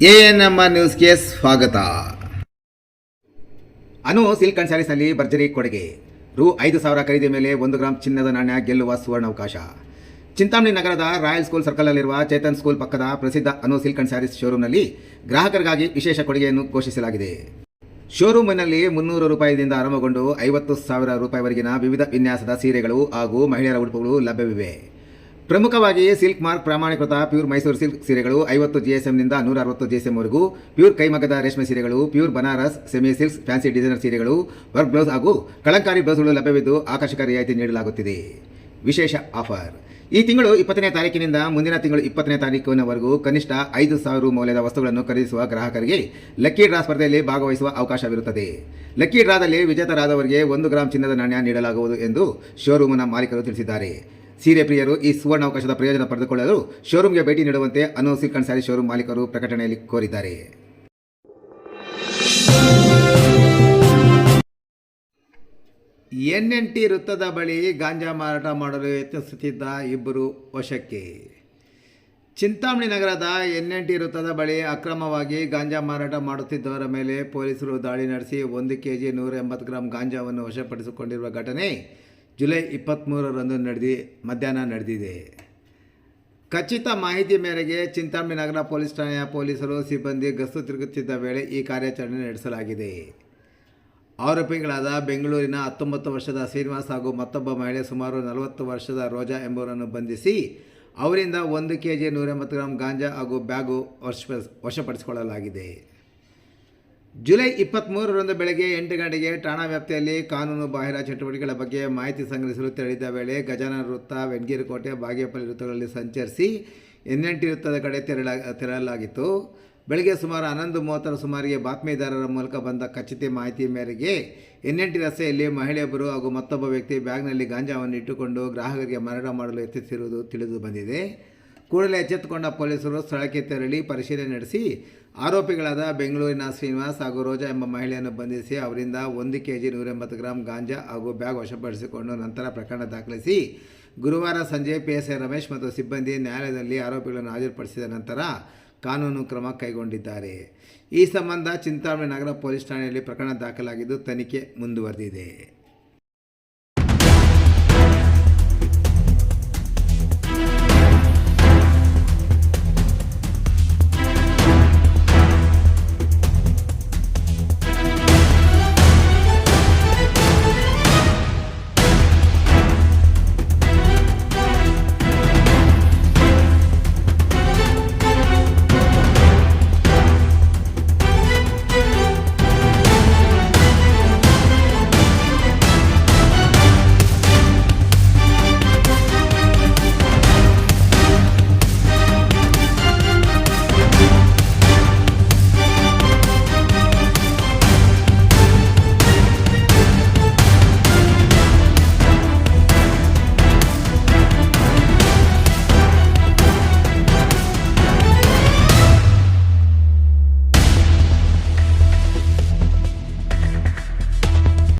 ANMR ನ್ಯೂಸ್ಗೆ ಸ್ವಾಗತ. ಅನು silk and ಸ್ಯಾರೀಸ್ನಲ್ಲಿ ಭರ್ಜರಿ ಕೊಡುಗೆ. ರು 5,000 ಖರೀದಿ ಮೇಲೆ 1 ಗ್ರಾಂ ಚಿನ್ನದ ನಾಣ್ಯ ಗೆಲ್ಲುವ ಸುವರ್ಣಾವಕಾಶ. ಚಿಂತಾಮಣಿ ನಗರದ ರಾಯಲ್ ಸ್ಕೂಲ್ ಸರ್ಕಲ್ನಲ್ಲಿರುವ ಚೇತನ್ ಸ್ಕೂಲ್ ಪಕ್ಕದ ಪ್ರಸಿದ್ಧ ಅನು ಸಿಲ್ಕ್ ಅಂಡ್ ಸ್ಯಾರೀಸ್ ಶೋರೂಮ್ನಲ್ಲಿ ಗ್ರಾಹಕರಿಗಾಗಿ ವಿಶೇಷ ಕೊಡುಗೆಯನ್ನು ಘೋಷಿಸಲಾಗಿದೆ. ಶೋರೂಮಿನಲ್ಲಿ 300 ರೂಪಾಯಿದಿಂದ ಆರಂಭಗೊಂಡು 50,000 ರೂಪಾಯಿವರೆಗಿನ ವಿವಿಧ ವಿನ್ಯಾಸದ ಸೀರೆಗಳು ಹಾಗೂ ಮಹಿಳೆಯರ ಉಡುಪುಗಳು ಲಭ್ಯವಿವೆ. ಪ್ರಮುಖವಾಗಿ ಸಿಲ್ಕ್ ಮಾರ್ಕ್ ಪ್ರಮಾಣೀಕೃತ ಪ್ಯೂರ್ ಮೈಸೂರು ಸಿಲ್ಕ್ ಸೀರೆಗಳು 50 GSMನಿಂದ 160 GSMವರೆಗೂ, ಪ್ಯೂರ್ ಕೈಮಗ್ಗದ ರೇಷ್ಮೆ ಸೀರೆಗಳು, pure Banaras, semi silks, fancy designer ಸೀರೆಗಳು, ವರ್ಕ್ ಬ್ಲೌಸ್ ಹಾಗೂ ಕಳಂಕಾರಿ ಬ್ಲೌಸ್ಗಳು ಲಭ್ಯವಿದ್ದು ಆಕರ್ಷಕ ರಿಯಾಯಿತಿ ನೀಡಲಾಗುತ್ತಿದೆ. ವಿಶೇಷ ಆಫರ್: ಈ ತಿಂಗಳು 20ನೇ ತಾರೀಕಿನಿಂದ ಮುಂದಿನ ತಿಂಗಳು 20ನೇ ತಾರೀಕಿನವರೆಗೂ ಕನಿಷ್ಠ 5,000 ರು ಮೌಲ್ಯದ ವಸ್ತುಗಳನ್ನು ಖರೀದಿಸುವ ಗ್ರಾಹಕರಿಗೆ ಲಕ್ಕಿ ಡ್ರಾ ಸ್ಪರ್ಧೆಯಲ್ಲಿ ಭಾಗವಹಿಸುವ ಅವಕಾಶವಿರುತ್ತದೆ. ಲಕ್ಕಿ ಡ್ರಾದಲ್ಲಿ ವಿಜೇತರಾದವರಿಗೆ 1 ಗ್ರಾಂ ಚಿನ್ನದ ನಾಣ್ಯ ನೀಡಲಾಗುವುದು ಎಂದು ಶೋರೂಮಿನ ಮಾಲೀಕರು ತಿಳಿಸಿದ್ದಾರೆ. ಸೀರೆ ಪ್ರಿಯರು ಈ ಸುವರ್ಣಾವಕಾಶದ ಪ್ರಯೋಜನ ಪಡೆದುಕೊಳ್ಳಲು ಶೋರೂಮ್ಗೆ ಭೇಟಿ ನೀಡುವಂತೆ ಅನು ಸಿಲ್ಕ್ ಅಂಡ್ ಸ್ಯಾರಿ ಶೋರೂಮ್ ಮಾಲೀಕರು ಪ್ರಕಟಣೆಯಲ್ಲಿ ಕೋರಿದ್ದಾರೆ. NNT ವೃತ್ತದ ಬಳಿ ಗಾಂಜಾ ಮಾರಾಟ ಮಾಡಲು ಯತ್ನಿಸುತ್ತಿದ್ದ 2 ವಶಕ್ಕೆ. ಚಿಂತಾಮಣಿ ನಗರದ NNT ವೃತ್ತದ ಬಳಿ ಅಕ್ರಮವಾಗಿ ಗಾಂಜಾ ಮಾರಾಟ ಮಾಡುತ್ತಿದ್ದವರ ಮೇಲೆ ಪೊಲೀಸರು ದಾಳಿ ನಡೆಸಿ 1 kg 180 ಗ್ರಾಂ ಗಾಂಜಾವನ್ನು ವಶಪಡಿಸಿಕೊಂಡಿರುವ ಘಟನೆ ಜುಲೈ 23ರಂದು ಮಧ್ಯಾಹ್ನ ನಡೆದಿದೆ. ಖಚಿತ ಮಾಹಿತಿ ಮೇರೆಗೆ ಚಿಂತಾಮಣಿ ನಗರ ಪೊಲೀಸ್ ಠಾಣೆಯ ಪೊಲೀಸರು ಸಿಬ್ಬಂದಿ ಗಸ್ತು ತಿರುಗುತ್ತಿದ್ದ ವೇಳೆ ಈ ಕಾರ್ಯಾಚರಣೆ ನಡೆಸಲಾಗಿದೆ. ಆರೋಪಿಗಳಾದ ಬೆಂಗಳೂರಿನ 19 ವರ್ಷದ ಶ್ರೀನಿವಾಸ್ ಹಾಗೂ ಮತ್ತೊಬ್ಬ ಮಹಿಳೆ ಸುಮಾರು 40 ವರ್ಷದ ರೋಜಾ ಎಂಬುವರನ್ನು ಬಂಧಿಸಿ ಅವರಿಂದ 1 kg 180 ಗ್ರಾಂ ಗಾಂಜಾ ಹಾಗೂ ಬ್ಯಾಗು ವಶಪಡಿಸಿಕೊಳ್ಳಲಾಗಿದೆ. ಜುಲೈ 23ರಂದು ಬೆಳಗ್ಗೆ 8 ಗಂಟೆಗೆ ಠಾಣಾ ವ್ಯಾಪ್ತಿಯಲ್ಲಿ ಕಾನೂನು ಬಾಹಿರ ಚಟುವಟಿಕೆಗಳ ಬಗ್ಗೆ ಮಾಹಿತಿ ಸಂಗ್ರಹಿಸಲು ತೆರಳಿದ್ದ ವೇಳೆ ಗಜಾನನ ವೃತ್ತ, ವೆಂಗೇರಿಕೋಟೆ, ಬಾಗೇಪಲ್ಲಿ ವೃತ್ತಗಳಲ್ಲಿ ಸಂಚರಿಸಿ NNT ವೃತ್ತದ ಕಡೆ ತೆರಳಲಾಗಿತ್ತು. ಬೆಳಗ್ಗೆ ಸುಮಾರು 11:30 ಸುಮಾರಿಗೆ ಬಾತ್ಮೀದಾರರ ಮೂಲಕ ಬಂದ ಖಚಿತ ಮಾಹಿತಿ ಮೇರೆಗೆ NNT ರಸ್ತೆಯಲ್ಲಿ ಮಹಿಳೆಯೊಬ್ಬರು ಹಾಗೂ ಮತ್ತೊಬ್ಬ ವ್ಯಕ್ತಿ ಬ್ಯಾಗ್ನಲ್ಲಿ ಗಾಂಜಾವನ್ನು ಇಟ್ಟುಕೊಂಡು ಗ್ರಾಹಕರಿಗೆ ಮಾರಾಟ ಮಾಡಲು ಯತ್ನಿಸಿರುವುದು ತಿಳಿದು ಬಂದಿದೆ. ಕೂಡಲೇ ಎಚ್ಚೆತ್ತುಕೊಂಡ ಪೊಲೀಸರು ಸ್ಥಳಕ್ಕೆ ತೆರಳಿ ಪರಿಶೀಲನೆ ನಡೆಸಿ ಆರೋಪಿಗಳಾದ ಬೆಂಗಳೂರಿನ ಶ್ರೀನಿವಾಸ್ ಹಾಗೂ ರೋಜಾ ಎಂಬ ಮಹಿಳೆಯನ್ನು ಬಂಧಿಸಿ ಅವರಿಂದ 1 kg 180 ಗ್ರಾಂ ಗಾಂಜಾ ಹಾಗೂ ಬ್ಯಾಗ್ ವಶಪಡಿಸಿಕೊಂಡು ನಂತರ ಪ್ರಕರಣ ದಾಖಲಿಸಿ ಗುರುವಾರ ಸಂಜೆ PSI ರಮೇಶ್ ಮತ್ತು ಸಿಬ್ಬಂದಿ ನ್ಯಾಯಾಲಯದಲ್ಲಿ ಆರೋಪಿಗಳನ್ನು ಹಾಜರುಪಡಿಸಿದ ನಂತರ ಕಾನೂನು ಕ್ರಮ ಕೈಗೊಂಡಿದ್ದಾರೆ. ಈ ಸಂಬಂಧ ಚಿಂತಾಮಣಿ ನಗರ ಪೊಲೀಸ್ ಠಾಣೆಯಲ್ಲಿ ಪ್ರಕರಣ ದಾಖಲಾಗಿದ್ದು ತನಿಖೆ ಮುಂದುವರೆದಿದೆ.